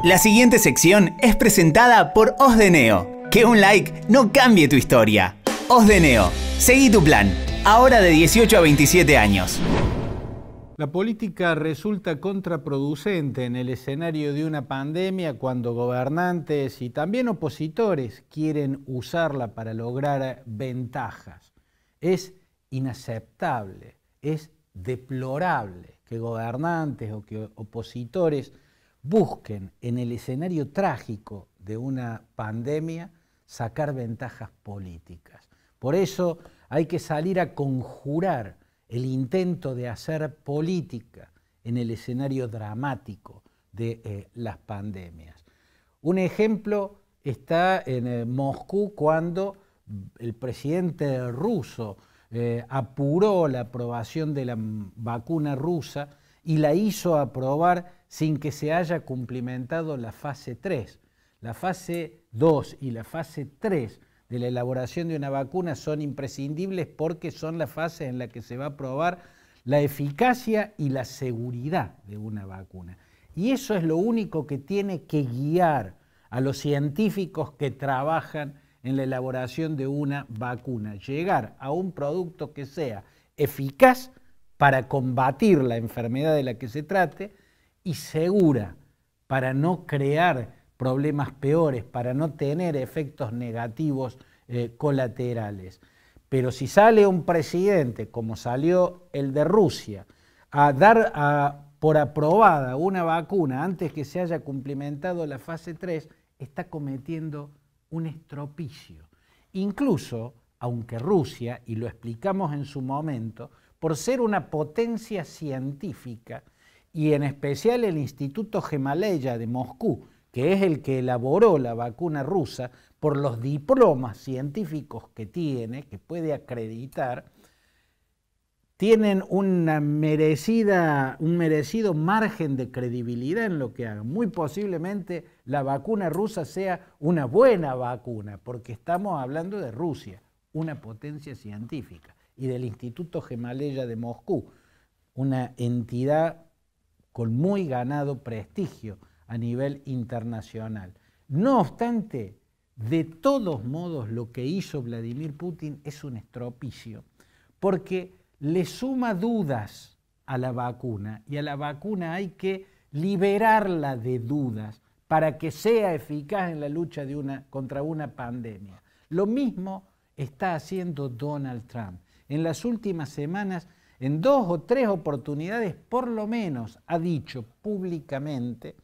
La siguiente sección es presentada por Os de Neo. Que un like no cambie tu historia. Os de Neo. Seguí tu plan. Ahora de 18 a 27 años. La política resulta contraproducente en el escenario de una pandemia cuando gobernantes y también opositores quieren usarla para lograr ventajas. Es inaceptable, es deplorable que gobernantes o que opositores busquen en el escenario trágico de una pandemia sacar ventajas políticas. Por eso hay que salir a conjurar el intento de hacer política en el escenario dramático de las pandemias. Un ejemplo está en Moscú cuando el presidente ruso apuró la aprobación de la vacuna rusa y la hizo aprobar sin que se haya cumplimentado la fase 3. La fase 2 y la fase 3 de la elaboración de una vacuna son imprescindibles porque son las fases en las que se va a probar la eficacia y la seguridad de una vacuna. Y eso es lo único que tiene que guiar a los científicos que trabajan en la elaboración de una vacuna, llegar a un producto que sea eficaz para combatir la enfermedad de la que se trate y segura para no crear problemas peores, para no tener efectos negativos colaterales. Pero si sale un presidente, como salió el de Rusia, a dar por aprobada una vacuna antes que se haya cumplimentado la fase 3, está cometiendo un estropicio. Incluso, aunque Rusia, y lo explicamos en su momento, por ser una potencia científica, y en especial el Instituto Gamaleya de Moscú, que es el que elaboró la vacuna rusa, por los diplomas científicos que tiene, que puede acreditar, tienen un merecido margen de credibilidad en lo que hagan. Muy posiblemente la vacuna rusa sea una buena vacuna, porque estamos hablando de Rusia, una potencia científica, y del Instituto Gamaleya de Moscú, una entidad con muy ganado prestigio a nivel internacional. No obstante, de todos modos lo que hizo Vladimir Putin es un estropicio, porque le suma dudas a la vacuna, y a la vacuna hay que liberarla de dudas para que sea eficaz en la lucha contra una pandemia. Lo mismo está haciendo Donald Trump. En las últimas semanas, en 2 o 3 oportunidades, por lo menos, ha dicho públicamente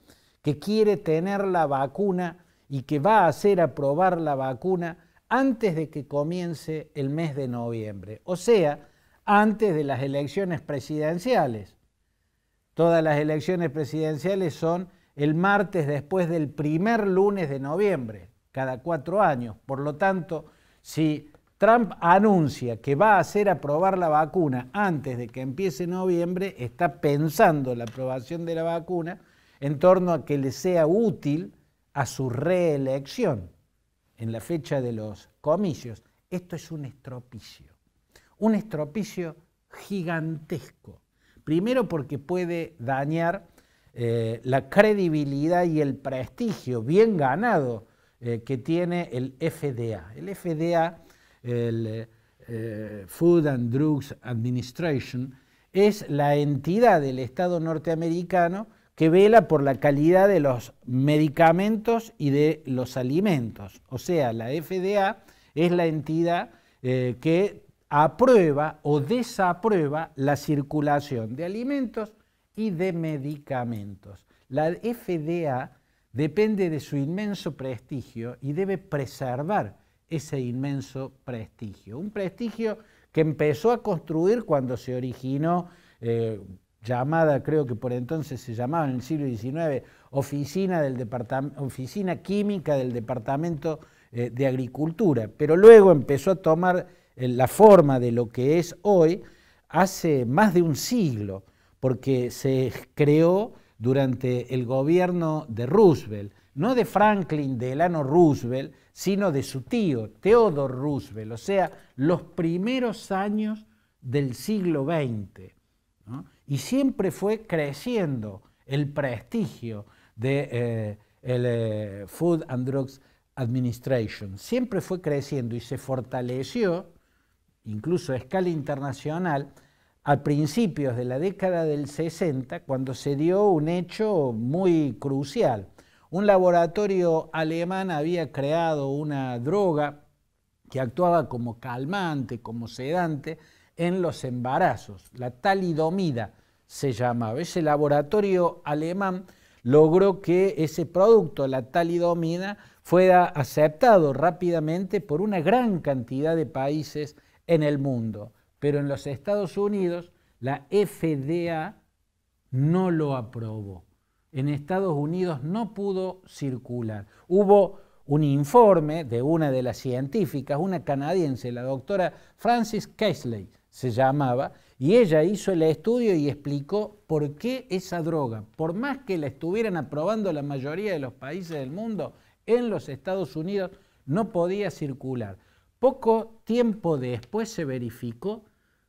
que quiere tener la vacuna y que va a hacer aprobar la vacuna antes de que comience el mes de noviembre, o sea, antes de las elecciones presidenciales. Todas las elecciones presidenciales son el martes después del primer lunes de noviembre, cada 4 años. Por lo tanto, si Trump anuncia que va a hacer aprobar la vacuna antes de que empiece noviembre, está pensando la aprobación de la vacuna en torno a que le sea útil a su reelección en la fecha de los comicios. Esto es un estropicio gigantesco. Primero porque puede dañar la credibilidad y el prestigio bien ganado que tiene el FDA. El FDA, el Food and Drugs Administration, es la entidad del Estado norteamericano que vela por la calidad de los medicamentos y de los alimentos. O sea, la FDA es la entidad que aprueba o desaprueba la circulación de alimentos y de medicamentos. La FDA depende de su inmenso prestigio y debe preservar ese inmenso prestigio. Un prestigio que empezó a construir cuando se originó, llamada, creo que por entonces se llamaba en el siglo XIX, Oficina Química del Departamento de Agricultura, pero luego empezó a tomar la forma de lo que es hoy hace más de un siglo, porque se creó durante el gobierno de Roosevelt, no de Franklin Delano Roosevelt, sino de su tío, Theodore Roosevelt, o sea, los primeros años del siglo XX, ¿no? Y siempre fue creciendo el prestigio de Food and Drugs Administration. Siempre fue creciendo y se fortaleció, incluso a escala internacional, a principios de la década del 60, cuando se dio un hecho muy crucial. Un laboratorio alemán había creado una droga que actuaba como calmante, como sedante, en los embarazos. La talidomida se llamaba. Ese laboratorio alemán logró que ese producto, la talidomida, fuera aceptado rápidamente por una gran cantidad de países en el mundo. Pero en los Estados Unidos la FDA no lo aprobó. En Estados Unidos no pudo circular. Hubo un informe de una de las científicas, una canadiense, la doctora Frances Kelsey se llamaba, y ella hizo el estudio y explicó por qué esa droga, por más que la estuvieran aprobando la mayoría de los países del mundo, en los Estados Unidos no podía circular. Poco tiempo después se verificó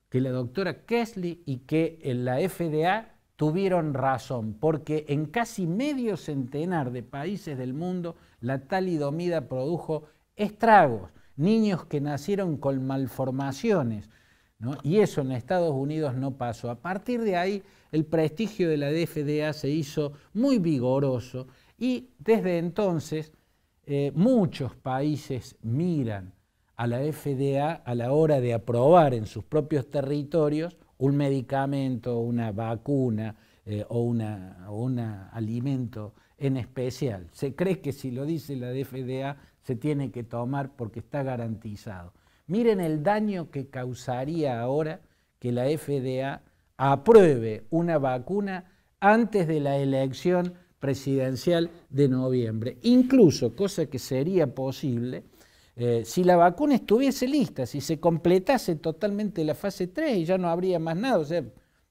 que la doctora Kelsey y que la FDA tuvieron razón, porque en casi medio centenar de países del mundo la talidomida produjo estragos, niños que nacieron con malformaciones, ¿no? Y eso en Estados Unidos no pasó. A partir de ahí el prestigio de la FDA se hizo muy vigoroso y desde entonces muchos países miran a la FDA a la hora de aprobar en sus propios territorios un medicamento, una vacuna o un alimento en especial. Se cree que si lo dice la FDA se tiene que tomar porque está garantizado. Miren el daño que causaría ahora que la FDA apruebe una vacuna antes de la elección presidencial de noviembre. Incluso, cosa que sería posible, si la vacuna estuviese lista, si se completase totalmente la fase 3 y ya no habría más nada, o sea,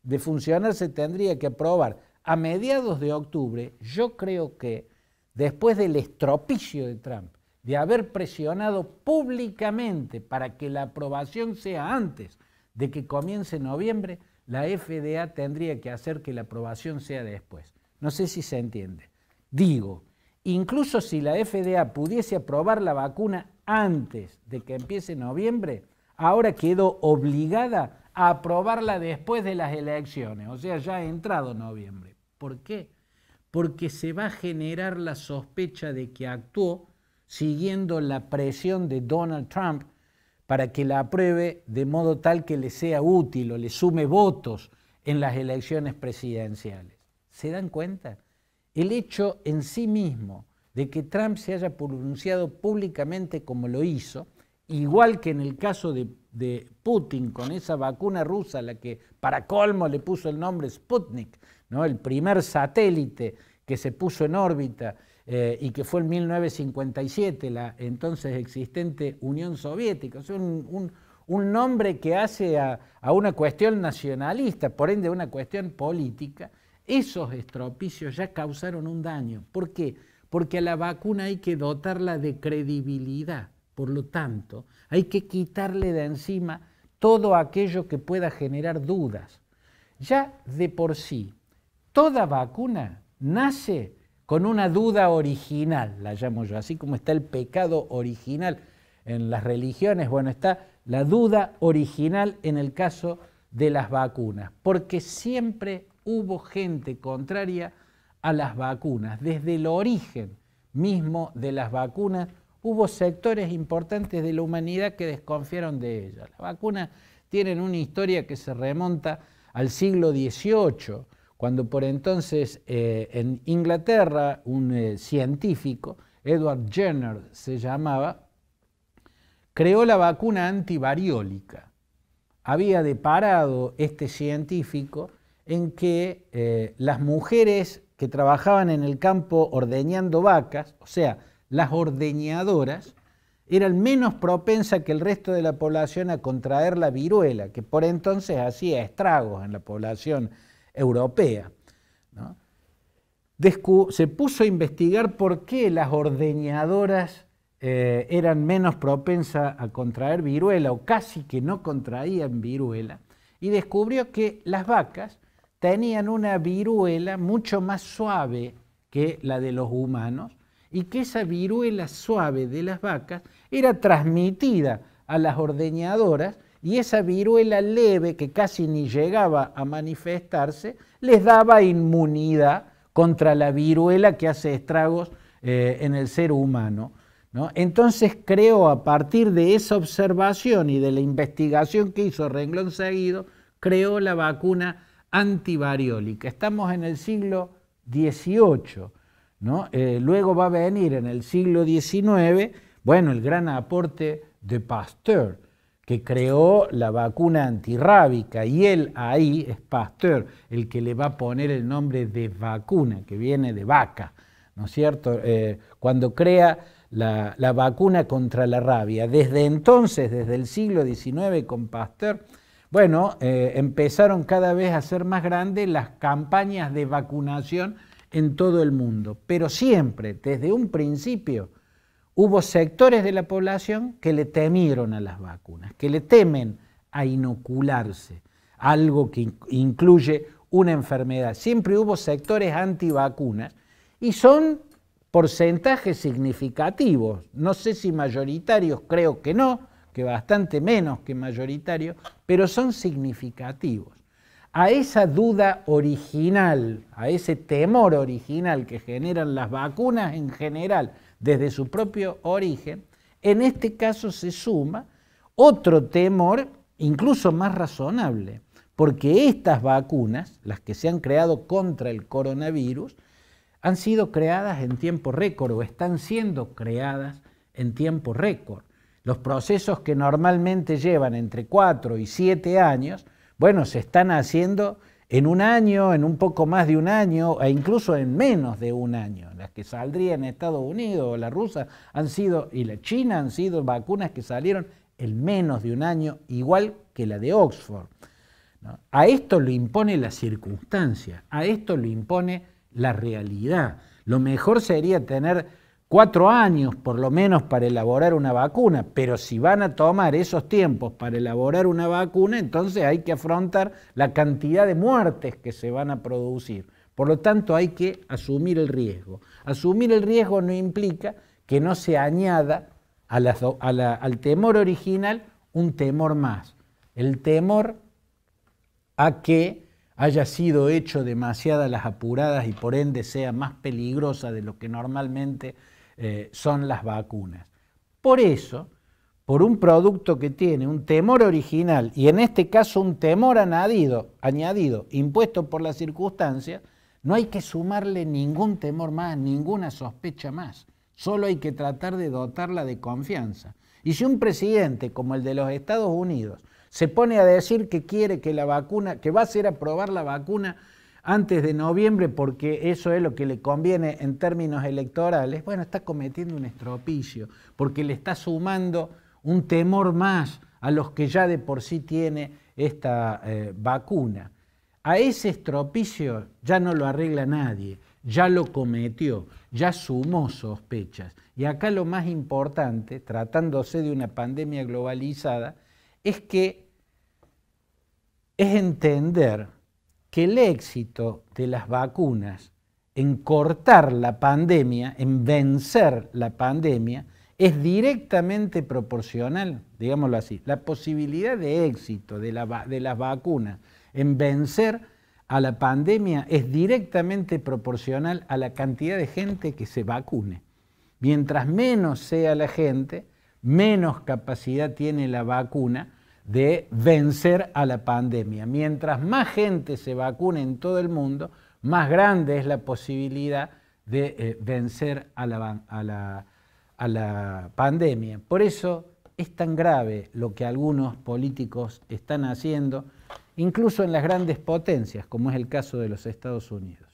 de funcionar se tendría que aprobar a mediados de octubre. Yo creo que después del estropicio de Trump, de haber presionado públicamente para que la aprobación sea antes de que comience noviembre, la FDA tendría que hacer que la aprobación sea después. No sé si se entiende. Digo, incluso si la FDA pudiese aprobar la vacuna antes de que empiece noviembre, ahora quedó obligada a aprobarla después de las elecciones, o sea, ya ha entrado noviembre. ¿Por qué? Porque se va a generar la sospecha de que actuó siguiendo la presión de Donald Trump para que la apruebe de modo tal que le sea útil o le sume votos en las elecciones presidenciales. ¿Se dan cuenta? El hecho en sí mismo de que Trump se haya pronunciado públicamente como lo hizo, igual que en el caso de Putin con esa vacuna rusa, la que para colmo le puso el nombre Sputnik, ¿no? El primer satélite que se puso en órbita y que fue en 1957, la entonces existente Unión Soviética. O sea, un nombre que hace a una cuestión nacionalista, por ende a una cuestión política. Esos estropicios ya causaron un daño. ¿Por qué? Porque a la vacuna hay que dotarla de credibilidad. Por lo tanto, hay que quitarle de encima todo aquello que pueda generar dudas. Ya de por sí, toda vacuna nace con una duda original, la llamo yo, así como está el pecado original en las religiones, bueno, está la duda original en el caso de las vacunas, porque siempre hubo gente contraria a las vacunas. Desde el origen mismo de las vacunas hubo sectores importantes de la humanidad que desconfiaron de ellas. Las vacunas tienen una historia que se remonta al siglo XVIII, cuando por entonces en Inglaterra un científico, Edward Jenner se llamaba, creó la vacuna antivariólica. Había deparado este científico en que las mujeres que trabajaban en el campo ordeñando vacas, o sea, las ordeñadoras, eran menos propensas que el resto de la población a contraer la viruela, que por entonces hacía estragos en la población europea, ¿no? Se puso a investigar por qué las ordeñadoras eran menos propensas a contraer viruela o casi que no contraían viruela, y descubrió que las vacas tenían una viruela mucho más suave que la de los humanos, y que esa viruela suave de las vacas era transmitida a las ordeñadoras, y esa viruela leve, que casi ni llegaba a manifestarse, les daba inmunidad contra la viruela que hace estragos en el ser humano, ¿no? Entonces creo, a partir de esa observación y de la investigación que hizo Renglón Seguido, creó la vacuna antivariólica. Estamos en el siglo XVIII, ¿no? Luego va a venir en el siglo XIX, bueno, el gran aporte de Pasteur, que creó la vacuna antirrábica, y él ahí es Pasteur el que le va a poner el nombre de vacuna, que viene de vaca, ¿no es cierto? Cuando crea la vacuna contra la rabia. Desde entonces, desde el siglo XIX con Pasteur, bueno, empezaron cada vez a ser más grandes las campañas de vacunación en todo el mundo, pero siempre, desde un principio, hubo sectores de la población que le temieron a las vacunas, que le temen a inocularse, algo que incluye una enfermedad. Siempre hubo sectores antivacunas y son porcentajes significativos, no sé si mayoritarios, creo que no, que bastante menos que mayoritarios, pero son significativos. A esa duda original, a ese temor original que generan las vacunas en general desde su propio origen, en este caso se suma otro temor incluso más razonable, porque estas vacunas, las que se han creado contra el coronavirus, han sido creadas en tiempo récord o están siendo creadas en tiempo récord. Los procesos que normalmente llevan entre 4 y 7 años, bueno, se están haciendo en un año, en un poco más de un año, e incluso en menos de un año. Las que saldrían en Estados Unidos o la rusa han sido, y la China, han sido vacunas que salieron en menos de un año, igual que la de Oxford, ¿no? A esto lo impone la circunstancia, a esto lo impone la realidad. Lo mejor sería tener 4 años por lo menos para elaborar una vacuna, pero si van a tomar esos tiempos para elaborar una vacuna, entonces hay que afrontar la cantidad de muertes que se van a producir. Por lo tanto, hay que asumir el riesgo. Asumir el riesgo no implica que no se añada al temor original un temor más, el temor a que haya sido hecho demasiadas las apuradas y por ende sea más peligrosa de lo que normalmente son las vacunas. Por eso, por un producto que tiene un temor original y en este caso un temor añadido, impuesto por la circunstancia, no hay que sumarle ningún temor más, ninguna sospecha más. Solo hay que tratar de dotarla de confianza. Y si un presidente como el de los Estados Unidos se pone a decir que quiere que la vacuna, que va a hacer aprobar la vacuna antes de noviembre porque eso es lo que le conviene en términos electorales, bueno, está cometiendo un estropicio, porque le está sumando un temor más a los que ya de por sí tiene esta vacuna. A ese estropicio ya no lo arregla nadie, ya lo cometió, ya sumó sospechas. Y acá lo más importante, tratándose de una pandemia globalizada, es entender que el éxito de las vacunas en cortar la pandemia, en vencer la pandemia, es directamente proporcional, digámoslo así, la posibilidad de éxito de las vacunas en vencer a la pandemia es directamente proporcional a la cantidad de gente que se vacune. Mientras menos sea la gente, menos capacidad tiene la vacuna de vencer a la pandemia. Mientras más gente se vacune en todo el mundo, más grande es la posibilidad de vencer a la pandemia. Por eso es tan grave lo que algunos políticos están haciendo, incluso en las grandes potencias, como es el caso de los Estados Unidos.